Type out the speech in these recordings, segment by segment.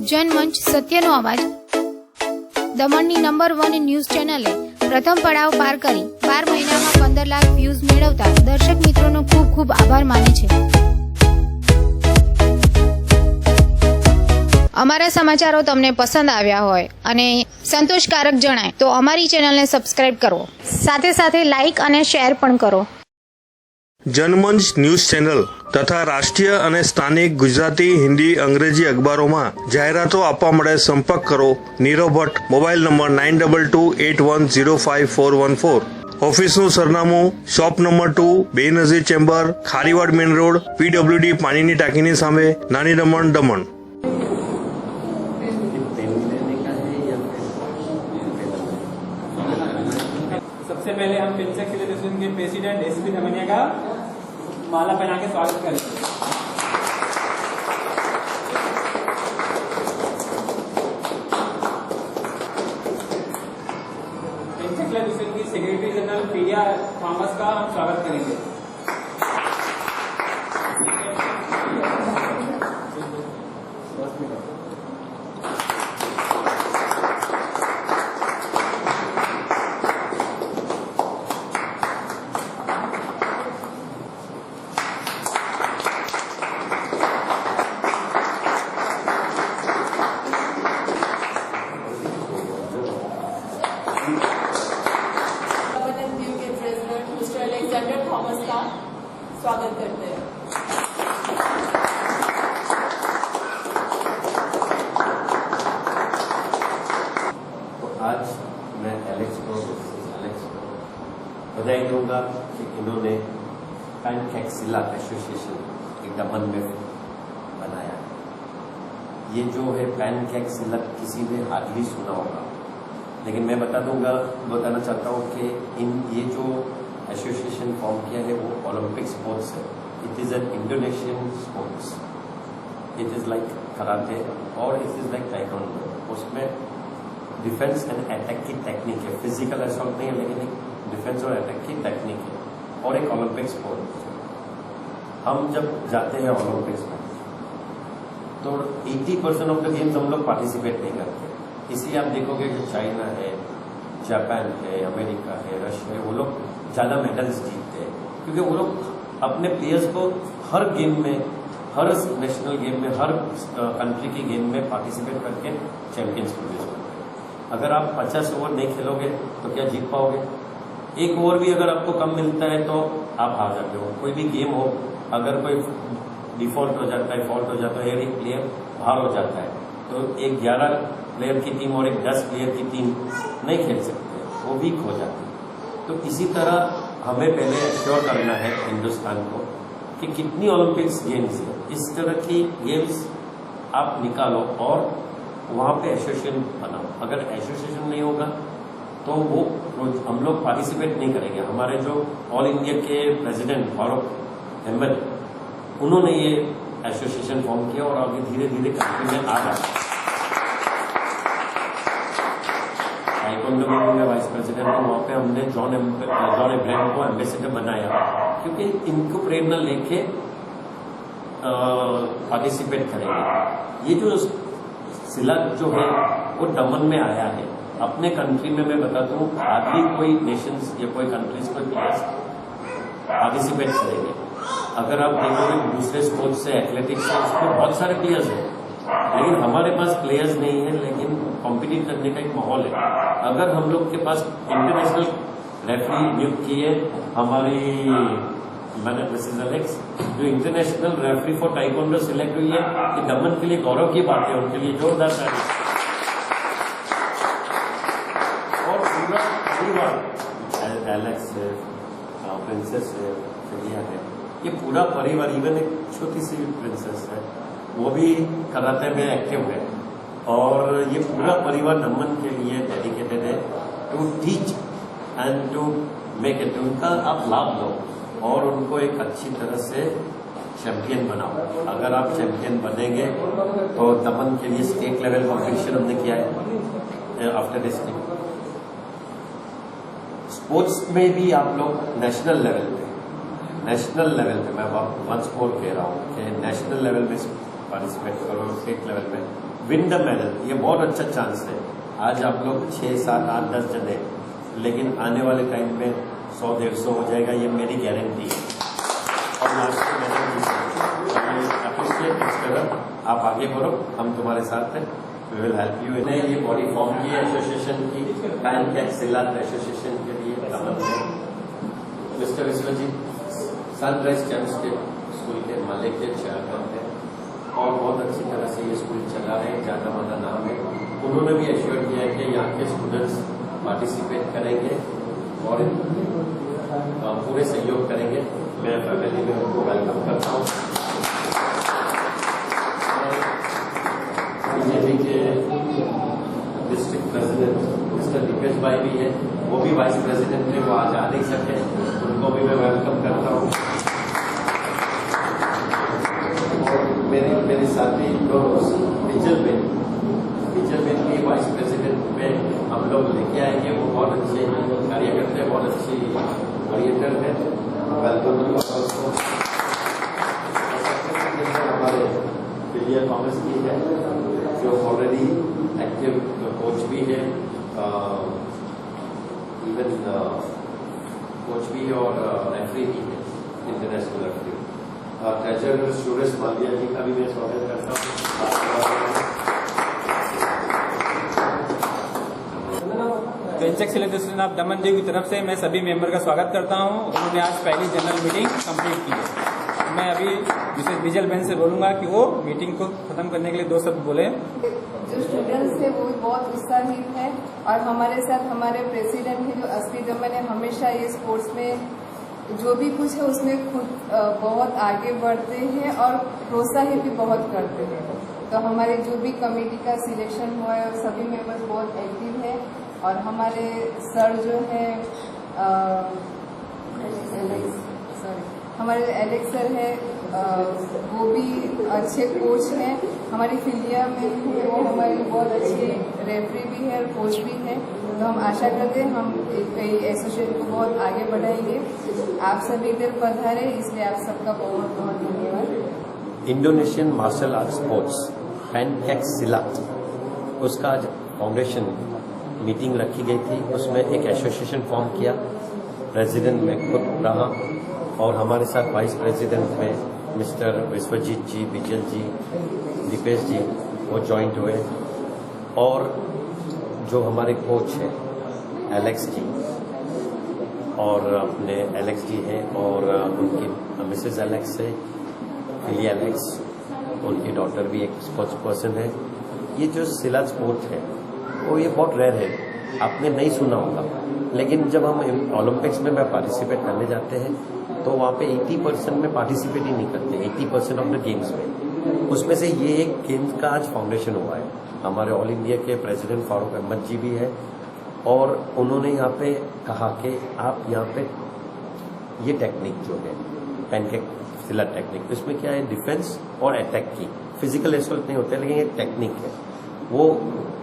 जनमंच सत्यनो अवाज दमणनी number 1 news चेनले प्रथम पड़ाव पार करी 12 महीना में 15 लाख व्यूज मेळवता दर्शक मित्रों खूब खूब आभार माने छे। अमारा समाचारों तमने पसंद आव्या होय अने संतोषकारक जणाय तो अमारी चेनल ने सब्सक्राइब करो, साथे साथे लाइक अने शेर पण करो। जनमंच न्यूज चैनल तथा राष्ट्रीय और स्थानिक गुजराती, हिंदी, अंग्रेजी अखबारों में जाहेरातों आपवा माटे संपर्क करो Nirav Bhatt, mobile number 9228105414। Office नु सरनामु shop number 2, Benazir chamber, Khariwad main road, PWD पानी टाकीनी सामे, नानी दमण, दमण। सबसे पहले हम फिनसेक्स एसोसिएशन के प्रेसिडेंट SP धमनिया का माला पहना के स्वागत करें। फिनसेक्स एसोसिएशन की सेक्रेटरी जनरल प्रिया थॉमस का हम स्वागत करेंगे। थॉमस का स्वागत करते हैं। तो आज मैं एलेक्स को बधाई दूंगा कि इन्होंने पैनकैक्सिला एसोसिएशन एक दमन में बनाया। ये जो है पैनकैक्सिला किसी ने हार्डली सुना होगा, लेकिन मैं बताना चाहता हूँ कि ये जो एसोसिएशन फॉर्म किया है वो ओलंपिक स्पोर्ट्स है। It is an Indonesian sports, it is like karate और इट इज लाइक ताइक्वांडो। उसमें डिफेंस एंड अटैक की टेक्निक है, फिजिकल असॉल्ट नहीं है, लेकिन एक डिफेंस और अटैक की टेक्निक है और एक ओलंपिक स्पोर्ट। हम जब जाते हैं ओलंपिक्स में तो 80% ऑफ द गेम्स हम लोग पार्टिसिपेट नहीं करते। इसलिए आप देखोगे कि चाइना है, जापान है, अमेरिका है, रशिया है, वो लोग ज्यादा मेडल्स जीतते हैं क्योंकि वो लोग अपने प्लेयर्स को हर गेम में, हर नेशनल गेम में, हर कंट्री की गेम में पार्टिसिपेट करके चैंपियंस प्रोड्यूस करते हैं। अगर आप 50 ओवर नहीं खेलोगे तो क्या जीत पाओगे? एक ओवर भी अगर आपको कम मिलता है तो आप हार जाते हो। कोई भी गेम हो, अगर कोई डिफॉल्ट हो जाता है, फॉल्ट हो जाता है, एक प्लेयर बाहर हो जाता है तो एक 11 प्लेयर की टीम और एक 10 प्लेयर की टीम नहीं खेल सकते, वो वीक हो जाती है। तो इसी तरह हमें पहले एश्योर करना है हिंदुस्तान को कि कितनी ओलंपिक्स गेम्स है, इस तरह की गेम्स आप निकालो और वहाँ पे एसोसिएशन बनाओ। अगर एसोसिएशन नहीं होगा तो वो हम लोग पार्टिसिपेट नहीं करेंगे। हमारे जो ऑल इंडिया के प्रेसिडेंट फारूक अहमद, उन्होंने ये एसोसिएशन फॉर्म किया और आगे धीरे धीरे कंट्री में आ रहा है। में वाइस प्रेसिडेंट को वहाँ पे हमने जॉन एब्राहम को एम्बेसडर बनाया क्योंकि इनको प्रेरणा लेके पार्टिसिपेट करेंगे। ये जो सिला जो है वो दमन में आया है। अपने कंट्री में मैं बताता हूँ आदि कोई नेशंस या कोई कंट्रीज कोई प्लेयर्स पार्टिसिपेट करेंगे। अगर आप देखोगे दूसरे स्पोर्ट्स से, एथलेटिक्स से, उसमें बहुत सारे प्लेयर्स हैं, लेकिन हमारे पास प्लेयर्स नहीं है, लेकिन कॉम्पिटिट करने का एक माहौल है। अगर हम लोग के पास इंटरनेशनल रेफरी नियुक्त किए, हमारी मिसेस एलेक्स जो international referee for taekwondo select हुई है, कि दमन के लिए गौरव की बात है, उनके लिए जोरदार ताली। और पूरा परिवार, एलेक्स है, प्रिंसेस है, प्रिया है, ये पूरा परिवार, इवन एक छोटी सी प्रिंसेस है, वो भी कराटे में एक्टिव है और ये पूरा परिवार दमन के लिए डेडिकेटेड है to teach and to make it. उनका आप लाभ लो और उनको एक अच्छी तरह से चैंपियन बनाओ। अगर आप चैंपियन बनेंगे तो दमन के लिए स्टेट लेवल कॉम्पिटिशन हमने किया है आफ्टर डिस्ट्रिक्ट। स्पोर्ट्स में भी आप लोग नेशनल लेवल पे मैं वंस मोर कह रहा हूँ कि नेशनल लेवल में पार्टिसिपेट करो, स्टेट लेवल में विन द मेडल, ये बहुत अच्छा चांस है। आज आप लोग 6, 7, 8, 10 जने, लेकिन आने वाले टाइम में 100, 150 हो जाएगा, ये मेरी गारंटी है। और लास्ट में मेडल अप्रिशिएट करो, आप आगे बढ़ो, हम तुम्हारे साथ हैं, वी विल हेल्प यू। ने ये बॉडी फॉर्म की एसोसिएशन की, पैनकैक्सिलर एसोसिएशन के लिए दमन में mister Vishwajeet Sunrise Championship School के मालिक के चेयरमैन है और बहुत अच्छी तरह से ये स्कूल चला रहे हैं, जाना माना नाम है। उन्होंने भी एश्योर किया है कि यहाँ के स्टूडेंट्स पार्टिसिपेट करेंगे और पूरे सहयोग करेंगे। मैं फैमिली में उनको वेलकम करता हूँ। बीजेपी के डिस्ट्रिक्ट प्रेसिडेंट मिस्टर दीपेश भाई भी है, वो भी वाइस प्रेसिडेंट थे, वो आज आ नहीं सके, उनको भी मैं वेलकम करता हूँ। और मेरे साथी विजल बेन की वाइस प्रेसिडेंट में हम लोग लेके आएंगे, वो बहुत अच्छे कार्यकर्ता है, बहुत अच्छी ओरिएंटर है, वेलकम उसको। हमारे विलिया थॉमस की है जो ऑलरेडी एक्टिव कोच भी है, इवन कोच भी और रेफरी भी है, international referee. Treasurer Suresh Malia ji का भी मैं स्वागत करता हूँ। पेंचेक सिलेक्ट एसोसिएशन ऑफ दमन जी की तरफ से मैं सभी मेंबर का स्वागत करता हूं। उन्होंने आज पहली जनरल मीटिंग कंप्लीट की है। मैं अभी मिसेस विजल बेन से बोलूंगा कि वो मीटिंग को खत्म करने के लिए 2 शब्द बोले। जो स्टूडेंट्स है वो बहुत उत्साहित है और हमारे साथ हमारे प्रेसिडेंट है जो असली दमन है, हमेशा ये स्पोर्ट्स में जो भी कुछ है उसमें खुद बहुत आगे बढ़ते हैं और प्रोत्साहित भी बहुत करते हैं। तो हमारे जो भी कमेटी का सिलेक्शन हुआ है सभी मेंबर्स बहुत एक्टिव है और हमारे सर जो है हमारे एलेक्स सर है, वो भी अच्छे कोच हैं। हमारी फिलिया में है वो हमारी बहुत अच्छी रेफरी भी है और कोच भी है। तो हम आशा करते हैं हम एसोसिएशन को बहुत आगे बढ़ाएंगे। आप सभी इधर पधारे, इसलिए आप सबका बहुत बहुत धन्यवाद। इंडोनेशियन मार्शल आर्ट स्पोर्ट्स पैनकैक्सिलत, उसका आज फाउंडेशन मीटिंग रखी गई थी, उसमें एक एसोसिएशन फॉर्म किया। प्रेसिडेंट मैं खुद रहा और हमारे साथ वाइस प्रेसिडेंट में मिस्टर विश्वजीत जी, विजल जी, दीपेश जी वो ज्वाइंट हुए और जो हमारे कोच हैं एलेक्स जी और अपने एलेक्स जी हैं और उनकी मिसेस एलेक्स है, फिली एलेक्स, उनकी डॉटर भी एक स्पोर्ट्स पर्सन है। ये जो सिला स्पोर्ट है वो ये बहुत रेयर है, आपने नहीं सुना होगा, लेकिन जब हम ओलंपिक्स में पार्टिसिपेट करने जाते हैं तो वहाँ पे 80% में पार्टिसिपेट ही नहीं करते, 80% ऑफ द गेम्स में। उसमें से ये एक गेम का आज फाउंडेशन हुआ है। हमारे ऑल इंडिया के प्रेसिडेंट फारूक अहमद जी भी है और उन्होंने यहाँ पे कहा कि आप यहाँ पे ये टेक्निक जो है पैनकैक्सिलर टेक्निक, इसमें क्या है डिफेंस और अटैक की, फिजिकल एसोल्ट नहीं होते लेकिन ये टेक्निक है। वो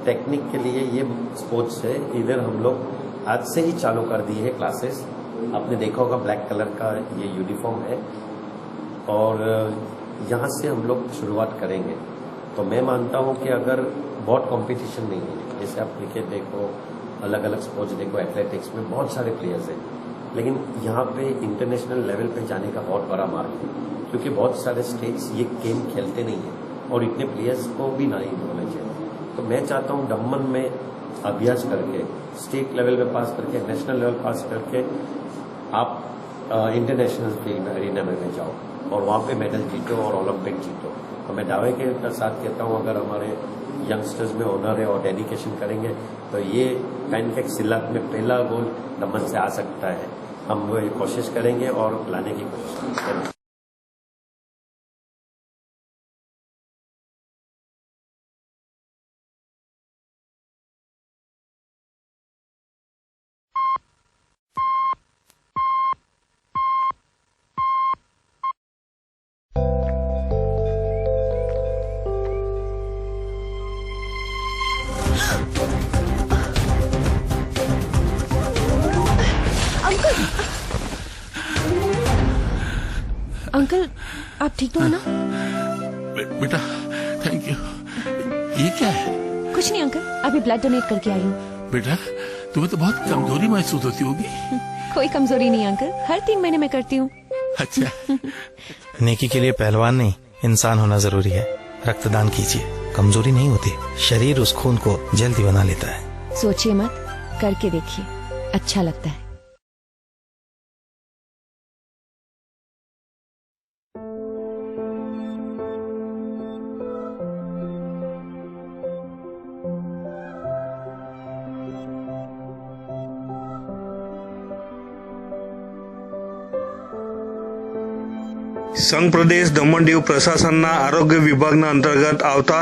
टेक्निक के लिए ये स्पोर्ट्स है। इधर हम लोग आज से ही चालू कर दिए है क्लासेस। आपने देखा होगा ब्लैक कलर का ये यूनिफॉर्म है और यहाँ से हम लोग शुरुआत करेंगे। तो मैं मानता हूँ कि अगर बहुत कंपटीशन नहीं है, जैसे आप क्रिकेट देखो, अलग अलग स्पोर्ट्स देखो, एथलेटिक्स में बहुत सारे प्लेयर्स हैं, लेकिन यहाँ पे इंटरनेशनल लेवल पे जाने का बहुत बड़ा मार्ग है, क्योंकि बहुत सारे स्टेट्स ये गेम खेलते नहीं हैं और इतने प्लेयर्स को भी नहीं नॉलेज है। तो मैं चाहता हूँ दमन में अभ्यास करके, स्टेट लेवल पे पास करके, नेशनल लेवल पास करके आप इंटरनेशनल फील्ड में अरीना में जाओ और वहाँ पे मेडल जीतो और ओलंपिक जीतो। तो मैं दावे के साथ कहता हूँ अगर हमारे यंगस्टर्स में ऑनर है और डेडिकेशन करेंगे तो ये पैनकैक्सिलत में पहला गोल दमन से आ सकता है। हम वो कोशिश करेंगे और लाने की कोशिश करेंगे। अंकल आप ठीक तो है ना? बेटा थैंक यू। ये क्या है? कुछ नहीं अंकल, अभी ब्लड डोनेट करके आई हूँ। बेटा तुम्हें तो बहुत कमजोरी महसूस होती होगी। कोई कमजोरी नहीं अंकल, हर 3 महीने में करती हूँ। अच्छा। नेकी के लिए पहलवान नहीं इंसान होना जरूरी है। रक्तदान कीजिए, कमजोरी नहीं होती, शरीर उस खून को जल्दी बना लेता है। सोचिए मत, करके देखिए, अच्छा लगता है। સંઘ પ્રદેશ દમણ દીવ પ્રશાસનના આરોગ્ય વિભાગના અંતર્ગત આવતા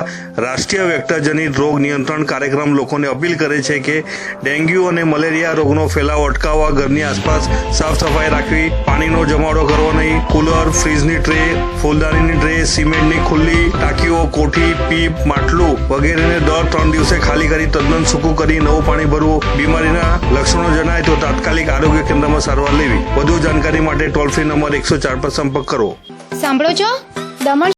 રાષ્ટ્રીય વેક્ટરજનિત રોગ નિયંત્રણ કાર્યક્રમ લોકોને અપીલ કરે છે કે ડેન્ગ્યુ અને મલેરિયા રોગનો ફેલાવો અટકાવવા ઘરની આસપાસ સાફ સફાઈ રાખવી, પાણીનો જમાવડો કરવો નહીં, કુલર, ફ્રીજની ટ્રે, ફૂલદાનીની ટ્રે, સિમેન્ટની ખુલ્લી ટાંકીઓ, કોઠી, પીપ, માટલું વગેરેને દર 3 દિવસે ખાલી કરી તદ્દન સૂકું કરી નવું પાણી ભરવું, બીમારીના લક્ષણો જણાય તો તાત્કાલિક આરોગ્ય કેન્દ્રમાં સારવાર લેવી। વધુ જાણકારી માટે ટોલ ફ્રી નંબર 104 પર સંપર્ક કરો। સાંભળો છો, દમણ